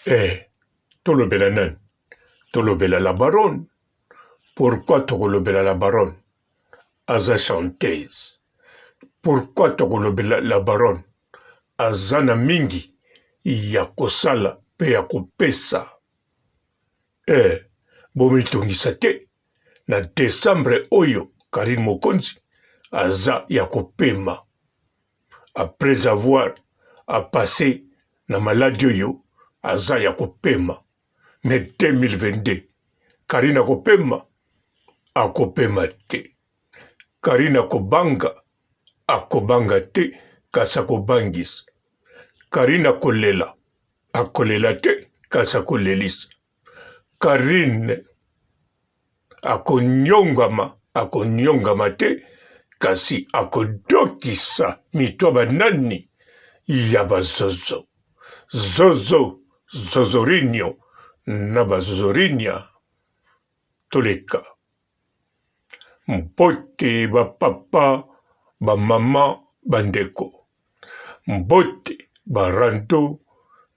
Eh, tolobela nani? Tolobela la baronne. Pourquoi tolobela la baronne? Aza chanteuse. Pourquoi tolobela la baronne? Aza na mingi ya kosala pe ya kopesa. Bomitongisa te. Na décembre oyo, Karine Mokonzi aza ya kopema. Après avoir passé na maladie oyo, aza ya kopema. Mais 2022, Karine akopema te. Karine akobanga te, kasi akobangisa. Karine akolela te, kasi akolelisa. Karine akonyongama te, kasi akodokisa mitwa banani ya bazozo. Zozorinyo na bazozorinya toleka. Mbote bapapa, bamama, bandeko. Mbote barando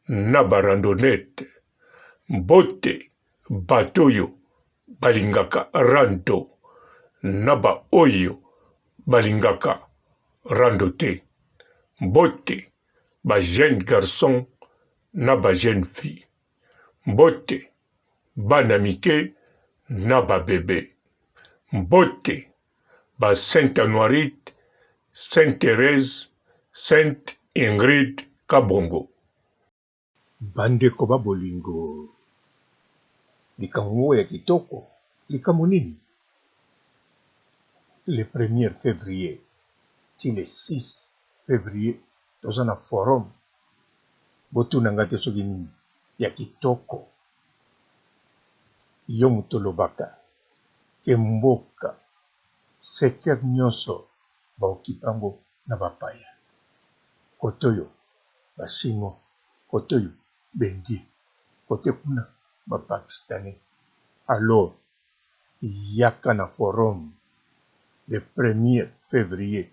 na barandonete. Mbote batoyo balingaka rando na baoyo balingaka rando te. Mbote ba jeune garçon na ba jeune fille. Mbote bana mike na ba bébé. Mbote ba Sainte Anoirite, Sainte Thérèse, Sainte Ingrid Kabongo. Bandeko ba bolingo, likambo ya kitoko, likambo nini? Le 1er février ti le 6 février toza na forum. Botuna te soki nini ya kitoko. Yo moto lobaka ke mboka secteur nyonso baokipango na bapaya. Kotoyo ba chinois, kotoyo bendie, kote kuna ba pakistanais. Alors yaka na forum le 1er février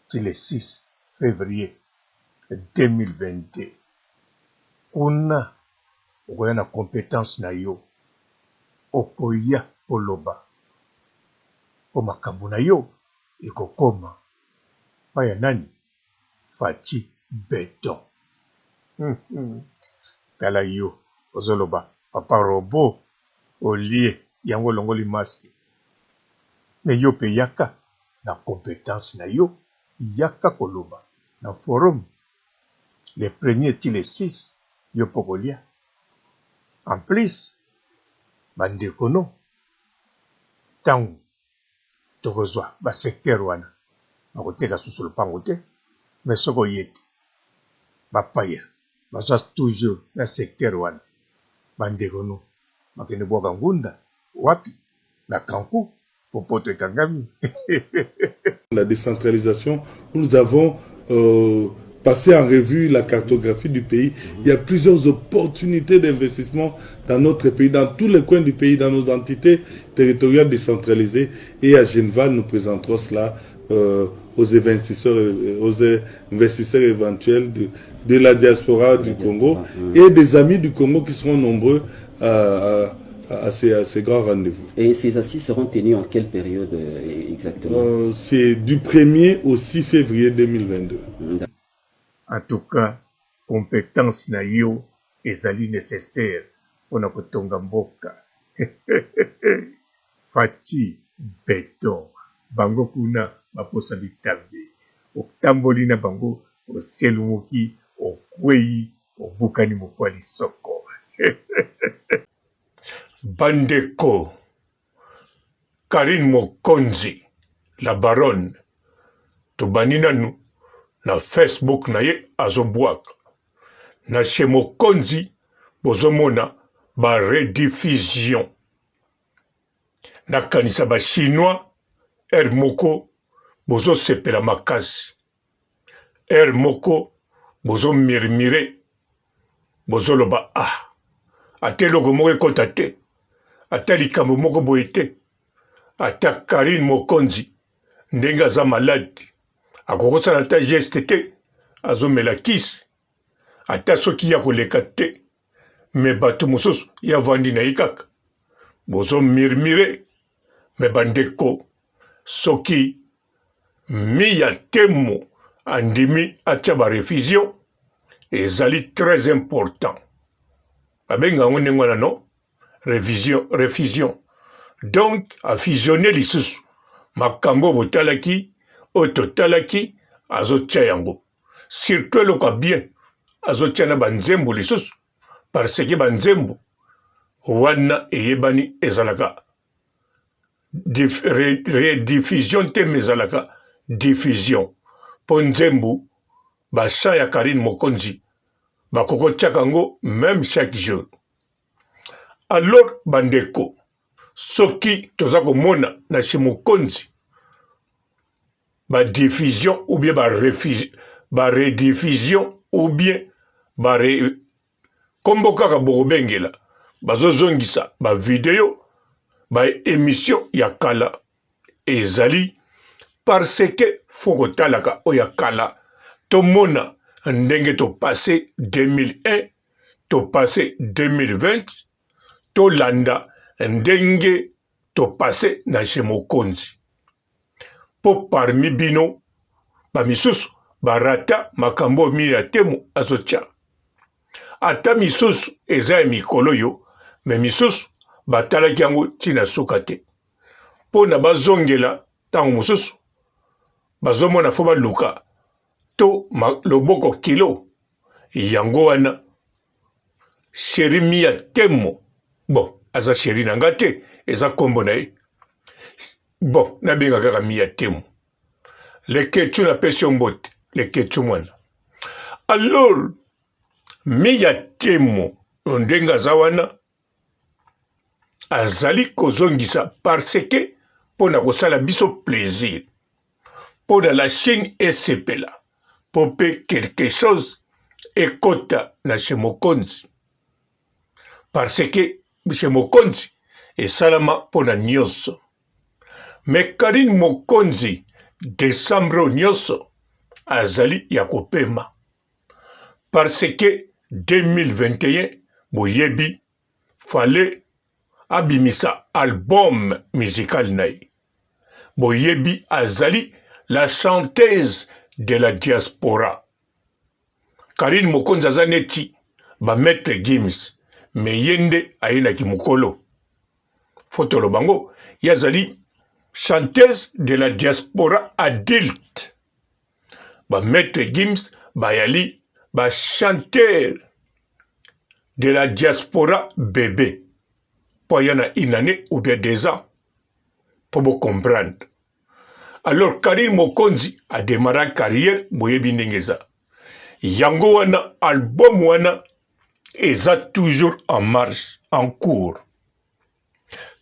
ti le 6 février 2022. Kuna okoya na compétence na yo, okoya koloba po makambo na yo ekokoma paya nani? Fati Beton. Tala yo ozoloba papa robo olie yango longoli maske. Me yo pe yaka na compétence na yo, yaka koloba na forum le 1er ti le 6 yo pokolia. En plus bandeko no tango tokozwa ba secteur wana bakoteka susu lopango te, mais soko yete bapaya bazwa toujours na secteur wana. Bandeko no bakende bwaka ngunda wapi na Kankou popoto ekangami. La décentralisation, nous avons passé en revue la cartographie du pays. Il y a plusieurs opportunités d'investissement dans notre pays, dans tous les coins du pays, dans nos entités territoriales décentralisées. Et à Geneva, nous présenterons cela aux investisseurs éventuels de la diaspora du Congo et des amis du Congo qui seront nombreux à ces grands rendez-vous. Et ces assises seront tenues en quelle période exactement? C'est du 1er au 6 février 2022. En tout cas, compétence na yo ezali nécessaire pour na kotonga mboka. Fati Beton, bango kuna baposa bitambe. Otamboli na bango, oselumuki, okwei, obukani mokwali soko. Bandeko, Karine Mokonzi, la baronne, tobani nanu na Facebook na ye azobwaka. Na chez Mokonzi, bozomona ba rediffusion. Na kanisa ba chinois, moko, bozo sepela makasi. Moko, bozo mirmire, bozo loba ate logo moko ekota te. Ata likambo moko boye te. Ata Karine Mokonzi ndenge aza maladi akokosala ata geste te, azomela kisi. Ata soki ya koleka te, me bato mosusu ya vandi na ye kaka bozomurmure me bandeko soki miya temo andimi atia barefusion ezali très important babenga yango ndenge wana no refusion donc afusionne lisusu makambo botalaki oyo totalaki azotia yango surtout eloko bien azotia na banzembo lisusu parce que banzembo wana eyebani ezalaka rediffusion te ezalaka diffusion mpo nzembo bachan ya Karine Mokonzi bakokotiaka yango même chaque jour. Alors bandeko soki toza komona na chez Mokonzi badiffusion ou bien rediffusion ou bien kombo kaka bokobengela bazozongisa bavideo baémission ya kala ezali parce que fo kotalaka oyo ya kala tomona ndenge topase 2001 topase 2020 tolanda ndenge topase na chez Mokonzi po parmi bino bamisusu barata makambo mini ya temo azotia ata misusu eza ya mikolo yo me misusu batalaki yango ntina suka te mpo na bazongela ntango mosusu bazomona fo baluka to loboko kilo yango wana sheri miya temo bon aza sheri na nga te eza kombo na ye bon nabenga kaka miya temo leketu napesi yo mbote leketu mwana alors miya temo ndenge aza wana azali kozongisa parce que mpo na kosala biso plaisir mpo na la chaîne esepela mpo mpe quelque chose ekota na chez Mokonzi parce que chez Mokonzi esalama mpo na nyonso me Karine Mokonzi décembre nyonso azali ya kopema parce que 2021 boyebi fale abimisa album musical na ye boyebi azali la chanteuse de la diaspora Karine Mokonzi aza neti Maître Gims me ye nde ayendaki mokolo fotolo bango ye azali chanteuse de la diaspora adulte Maître Gims bayali chanteur de la diaspora bébé po ya na une année ou bien 2 ans pour vous comprendre. Alors Karine Mokonzi a démarré carrière boyebi ndenge eza yango wana album wana eza toujours en marche en cours.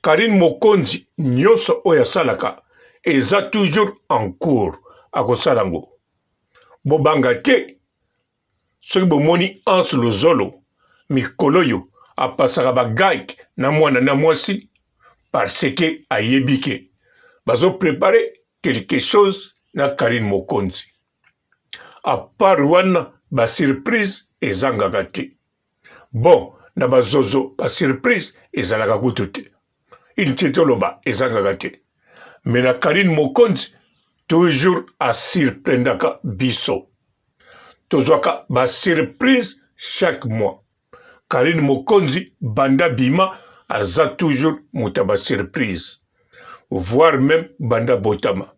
Karine Mokonzi nyonso oyo asalaka eza toujours en cours akosala yango bobanga te soki bomoni Anse Luzolo mikolo oyo apasaka bagag na mwana na mwasi parce que ayebi ke bazoprepare quelque chose na Karine Mokonzi à part wana basurprise ezangaka te bon na bazozo basurprise ezalaka kutu te inti toloba ezangaka te mais na Karine Mokonzi toujours asurprendaka biso tozwaka basurprise chaque mois Karine Mokonzi banda bima aza toujours muta basurprise voire même banda botama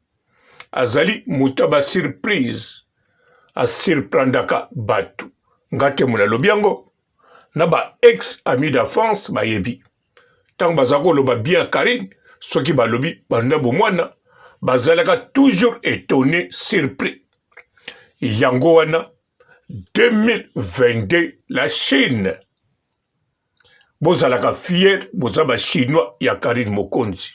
azali muta basurprise asurprendaka batu ngate muna lobiango na ba ex ami d'enfance bayebi tango baza koloba bien Karine soki balobi banda bomwana bazalaka toujours étonné surpris yango wana 2022 la Chine bozalaka fier boza ba chinois ya Karine Mokonzi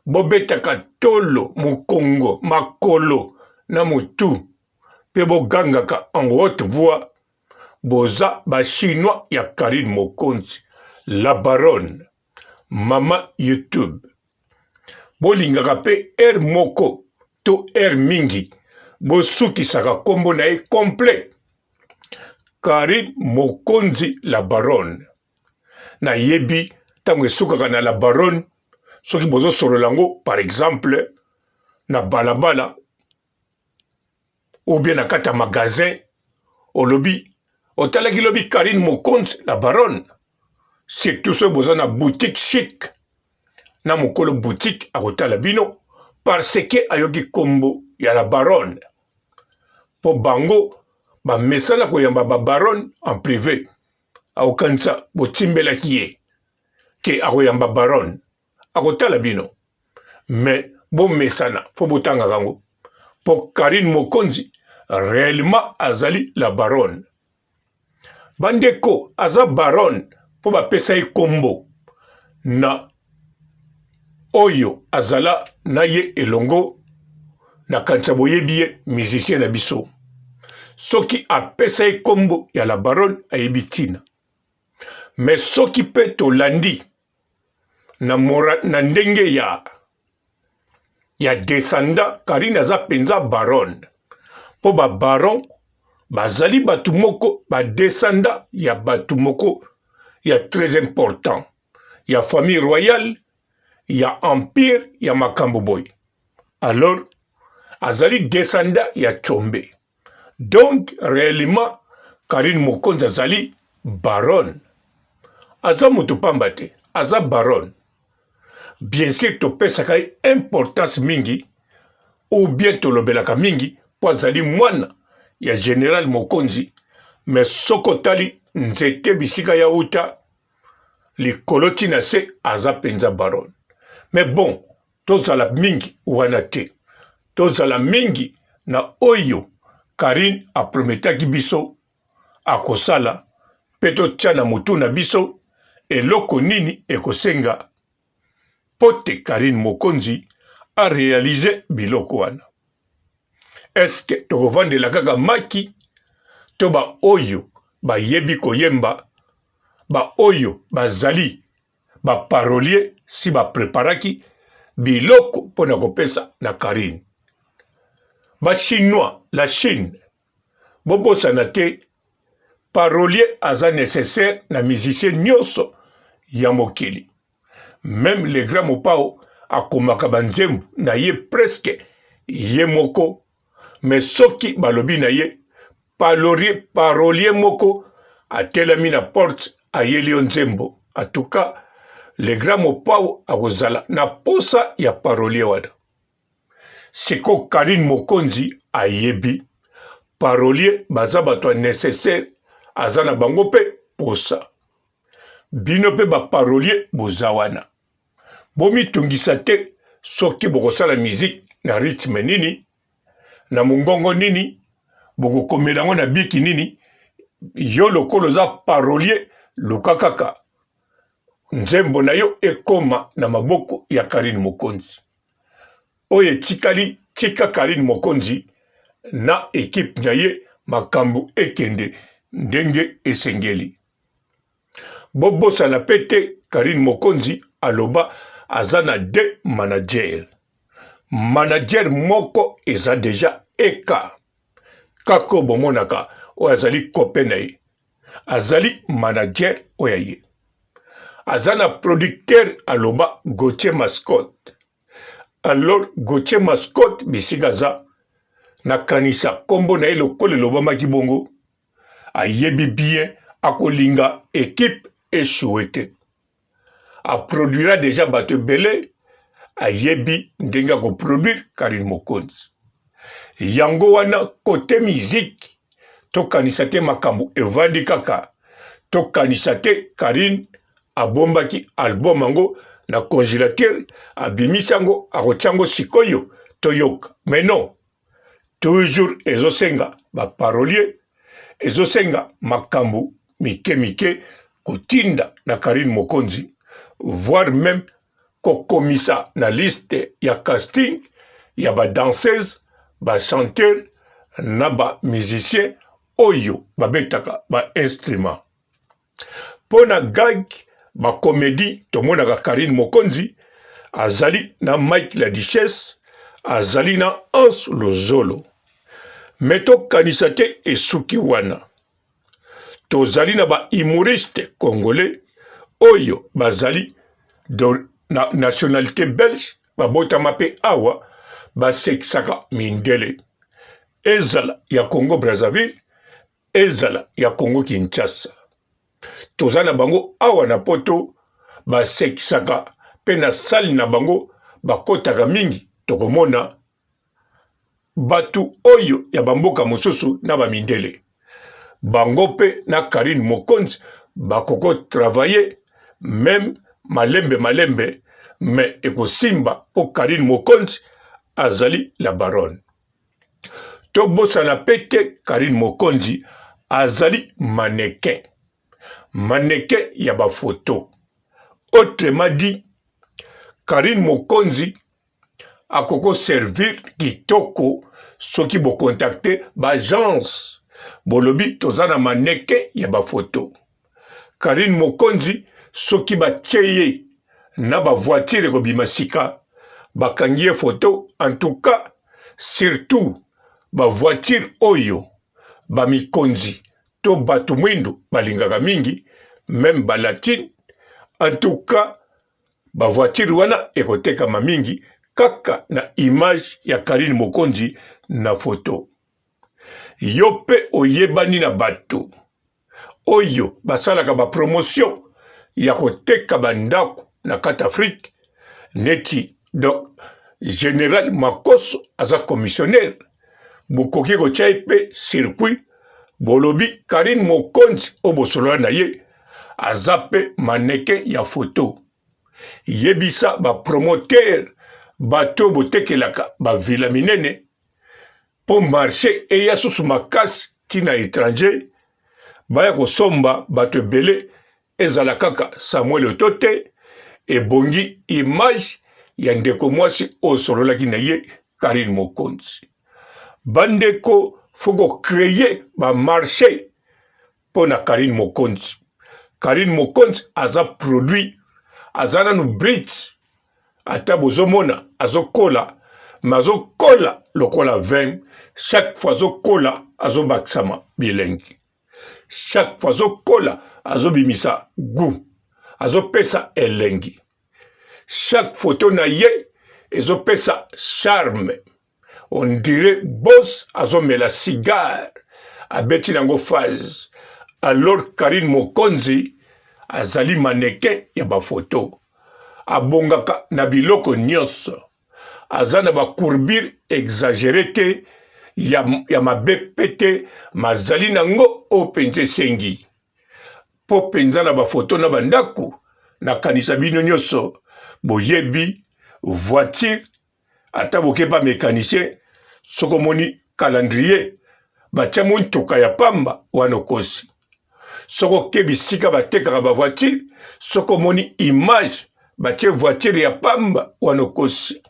bobetaka tolo mokongo makolo na mutu pe bogangaka en haute voix boza ba chinois ya Karine Mokonzi la baronne mama YouTube bolingaka pe air moko to air mingi bosukisaka kombo na ye complet Karine Mokonzi la baronne. Na yebi tango esukaka na la baronne soki bozo solo lango par exemple na balabala ou bien na kata magasin au lobby otalaki lobi Karine Mokonzi la baronne. Surtout ce bozo na boutique chic na mokolo boutique akotala bino parce que ayoki kombo ya la baronne. Po bango ba mesala koyamba ba baronne en privé aokanisa botimbelaki ye ke akoyamba baronne akotala bino mais bo mesana fo botanga kango po Karine Mokonzi réellement azali la baronne. Bandeko aza baronne po bapesa ye kombo na oyo azala na ye elongo na kanisa boyebi ye musicien na biso. Soki apesa ye kombo ya la baronne ayebi tina. Mais soki pe tolandi na ndenge ya descendant Karine aza penza baronne. Po ba baron bazali batu moko ba descendant ya batu moko ya très important. Ya famille royale, ya empire, ya makambo boy. Alors azali descendant ya Tchombe. Donc réellement Karine Mokonzi azali baronne. Aza mutu pamba te, aza baronne. Bien sûr topesaka ye importance mingi ou bien tolobelaka mingi po azali mwana ya général Mokonzi, mais soko tali nzete bisika ya uta likolo tina se aza penza baronne. Mais bon, tozala mingi wana te. Tozala mingi na oyo Karine aprometaki biso akosala pe totya na mutu na biso eloko nini ekosenga pote Karine Mokonzi a réalisé biloko wana. Est-ce que tokovandela kaka maki to ba oyo ba yebi koyemba ba oyo bazali ba parolier si ba preparaki biloko pona kopesa na Karine. Ba chinois, la Chine, bobosana te parolier aza nécessaire na musicien nyonso ya mokili. Même le grand mopao akomaka banzembo na ye presque ye moko, mais soki balobi na ye parolier moko atelami na porte ayeli yo nzembo. En tout cas, le grand mopao akozala na posa ya parolier wana. Seko Karine Mokonzi ayebi parolier baza bato nécessaire azana bango pe posa. Bino pe ba parolier bozawana. Bomi tungisa te soki bokosala musique na rythme nini, na mungongo nini, boko komelango na biki nini, yo lokolo za parolier lukakaka. Nzembo na yo ekoma na maboko ya Karine Mokonzi. Oye tika Karine Mokonzi na équipe na ye makambo ekende ndenge esengeli. Bobosa na pete Karine Mokonzi aloba azana de manager. Manager moko eza deja eka. Kako bomonaka o azali copain na ye. Azali manager oya ye. Azana producteur aloba Gauthier Mascotte. Alors Gauthier Mascotte bisigaza na kanisa kombo na ye lokole lobama kibongo ayebi bien akolinga équipe échouée. A produira déjà bato belé ayebi ndenga ko produire Karine Mokonzi. Yango wana côté musique to kanisa te makambo evandi kaka to kanisa te Karine abombaki album ango na congélateur abimisango akochango sikoyo toyoka. Mais non, toujours ezosenga ba parolier, ezosenga makambo mike kotinda na Karine Mokonzi, voire même kokomisa na liste ya casting ya ba danseuse, ba chanteur na ba musicien oyo babetaka ba instrument. Pona gag ba comédie tomonaka Karine Mokonzi azali na Mike la Duchesse, azali na Hans Lozolo. Meto kanisa te esuki wana. tozali na ba humoriste congolais oyo bazali na nationalité belge babotama mpe awa basekisaka mindele ezala ya Congo Brazzaville ezala ya Congo Kinshasa toza na bango awa na poto basekisaka mpe na sali na bango bakotaka mingi tokomona batu oyo ya bamboka mosusu na bamindele bango mpe na Karine Mokonzi bakoko travailler même malembe mais ekosimba po Karine Mokonzi azali la baronne tobosana pete Karine Mokonzi azali mannequin ya bafoto autrement dit Karine Mokonzi akoko servir kitoko soki bo contacter ba agence bolobi tozana mannequin ya bafoto Karine Mokonzi soki bacheye na ba voiture kobima sika bakangie photo en tout cas surtout ba voiture oyo ba mikonzi to batu mwindo balingaka mingi même ba latine en tout cas ba voiture wana ekoteka mamingi kaka na image ya Karine Mokonzi na photo yope oyebani na bato oyo basalaka ba promotion ya koteka bandako na kati Afrique neti donc général Makoso aza commissionnaire bukoki kotia pe circuit bolobi Karine Mokonzi obosolola na ye aza pe mannequin ya photo yebisa ba promoteur bato botekelaka ba vila minene po marché eya susu makasi tina étranger baya kosomba bato ebele ezala kaka Samuel Otote ebongi image ya ndeko mwasi osololaki na ye Karine Mokonzi bandeko foko créer ba marché po na Karine Mokonzi Karine Mokonzi aza produit aza nanu bridge ata bozomona azokola mazokola lokola 20 chaque fois azokola azobakisama bilengi chaque fois azokola azobimisa goût azopesa elengi chaque photo na ye ezopesa charme on dirait boss azomela cigare abeti nango phase alors Karine Mokonzi azali mannequin ya bafoto abongaka na biloko nyonso aza na bakourbure exagéré te ya mabe pete mazali nango openze sengi po penza na bafoto na bandako na kanisa bino nyonso boyebi voiture ata bokepa mécanicien soko moni calendrier batia montuka ya pamba wana okosi soko ke bisika batekaka ba voiture soko moni image batie voiture ya pamba wana okosi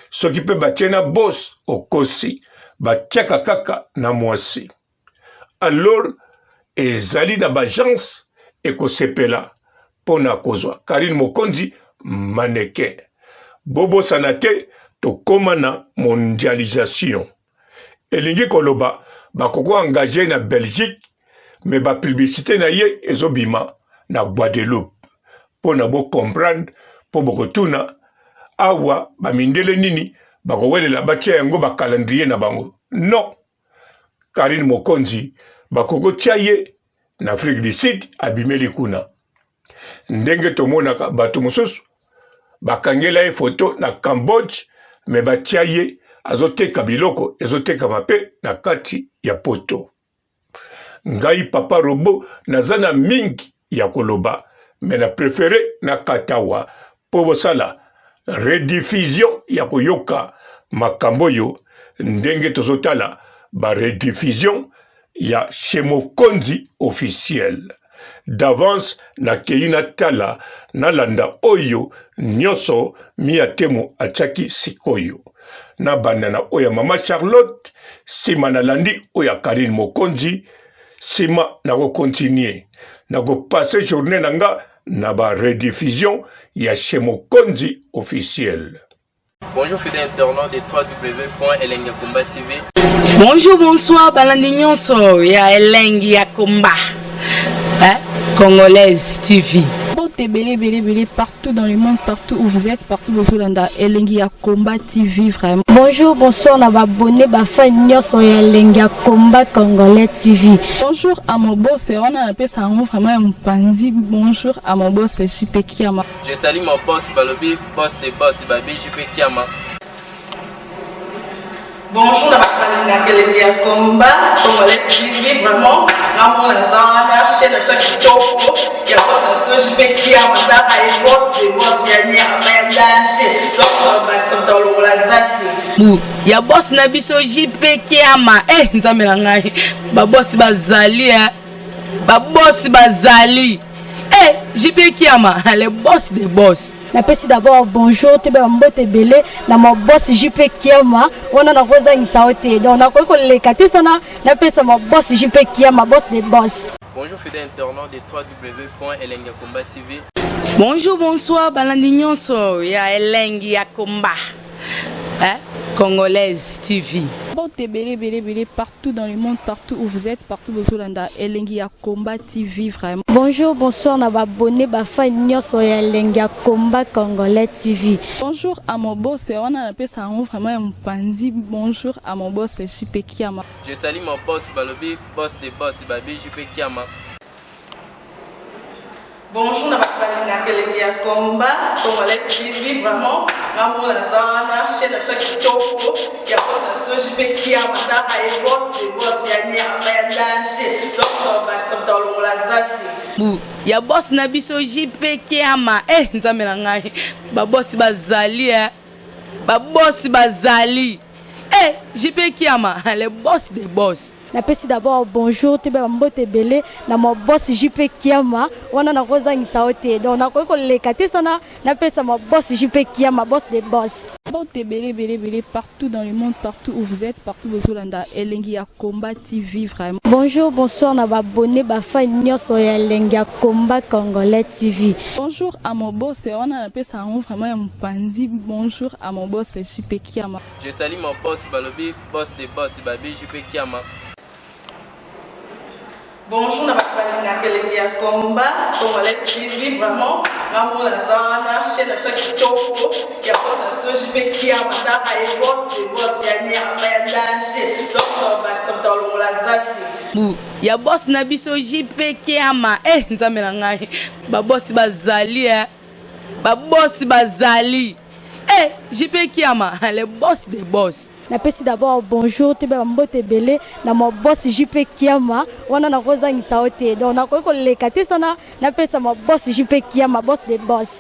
soki pe batie na boss okosi batiaka kaka na mwasi alors ezali na bagence ekosepela pona kozwa Karine Mokonzi mannequin bobosana te tokoma na mondialisation elingi koloba bakoko engagé na Belgique mais ba publicité na ye ezobima na Guadeloupe pona bo comprendre po bokotuna awa bamindele nini bakowelela batia yango ba calendrier na bango non Karine Mokonzi bakoko tia ye na Afrique du Sud abimeli kuna ndenge tomonaka bato mosusu bakangela ye photo na Cambodge me batia ye azoteka biloko ezoteka mape na kati ya poto ngai papa robo naza na mingi ya koloba me na préféré na katawa po bosala rediffusion ya koyoka makambo yo ndenge tozotala ba rediffusion ya chez Mokonzi officiel d'avance na keina tala na landa oyo nyoso miatemo achaki sikoyo na banana oya mama Charlotte sima na landi oya Karine Mokonzi sima na ko continuer na ko passer journée nanga na ba rediffusion ya chez Mokonzi officiel. Bonjour fidèles internautes de www.elengiakomba TV. Bonjour, bonsoir, balandi nyonso ya Elengi ya Komba. hein? Congolaise TV. Belé, partout dans le monde, partout où vous êtes, partout où vous êtes, Elengi Combat TV, vraiment. Bonjour, bonsoir, on va abonné, Elengi Combat Congolais TV. Bonjour à mon boss, on a appelé ça vraiment un pandi. Bonjour à mon boss, JP Kiama. Je salue mon boss Balobi, boss des boss Babi, JP Kiama. Bonjour, Elengi Combat Congolais TV, vraiment. Ramon Lazana, chaîne de qui topo, il y a boss de JP Kiama, et boss des boss, il y a un danger. Donc, on va s'entendre la zaki. Ya boss na biso JP Kiama, nzambe na ngai. Ba boss bazali, ba boss bazali. JP Kiama, le boss des boss. Napesi d'abord bonjour, te ba mbote belé na mo boss JP Kiama, wana na koza ngisaote. Donc na ko le katesana, napesa mo boss JP Kiama, boss des boss. Bonjour fidèles internautes de www.Elengi Combat TV. Bonjour, bonsoir, balandi nyonso ya Elengi Combat. Congolaise TV. Belé, partout dans le monde, partout où vous êtes, partout où vous êtes, Elengi Combat TV, vraiment. Bonjour, bonsoir, on va abonné, Elengi Combat Congolais TV. Bonjour à mon boss, on a appelé ça vraiment un pandi. Bonjour à mon boss, JP Kiama. Je salue mon boss Balobi, boss des boss Babi, JP Kiama. Bonjour, Elengi Combat Congolais TV, vraiment. Ramon Lazana, chaîne de qui topo, il y a boss de JP Kiama, et boss des boss, il y a un danger. Donc, on va s'entendre la zaki. Ya boss na biso JP Kiama, nzambe na ngai. Ba boss bazali, ba boss bazali. JP Kiama, le boss des boss. Napesi d'abord bonjour, te ba mbote belé na mo boss JP Kiama, wana na koza ngisaote. Donc na ko le katesana, napesa mo boss JP Kiama, boss des boss. Belé, partout dans le monde, partout où vous êtes, partout où vous êtes, Elengi Combat TV, vraiment. Bonjour, bonsoir, on va abonné, Elengi Combat Congolais TV. Bonjour à mon boss, on a appelé ça vraiment un pandi. Bonjour à mon boss, JP Kiama. Je salue mon boss Balobi, boss des boss Babi, JP Kiama. Bonjour, Elengi Combat Congolais TV, vraiment. Ramon Lazana, chaîne de qui topo, il y a boss de JP Kiama, et boss des boss, il y a un danger. Donc, on va s'entendre la zaki. Ya boss na biso JP Kiama, nzambe na ngai. Ba boss bazali, ba boss bazali. JP Kiama, le boss des boss. Napesi d'abord bonjour, te ba mbote belé na mo boss JP Kiama, wana na koza ngisaote. Donc na ko le katesana, napesa mo boss JP Kiama, boss des boss.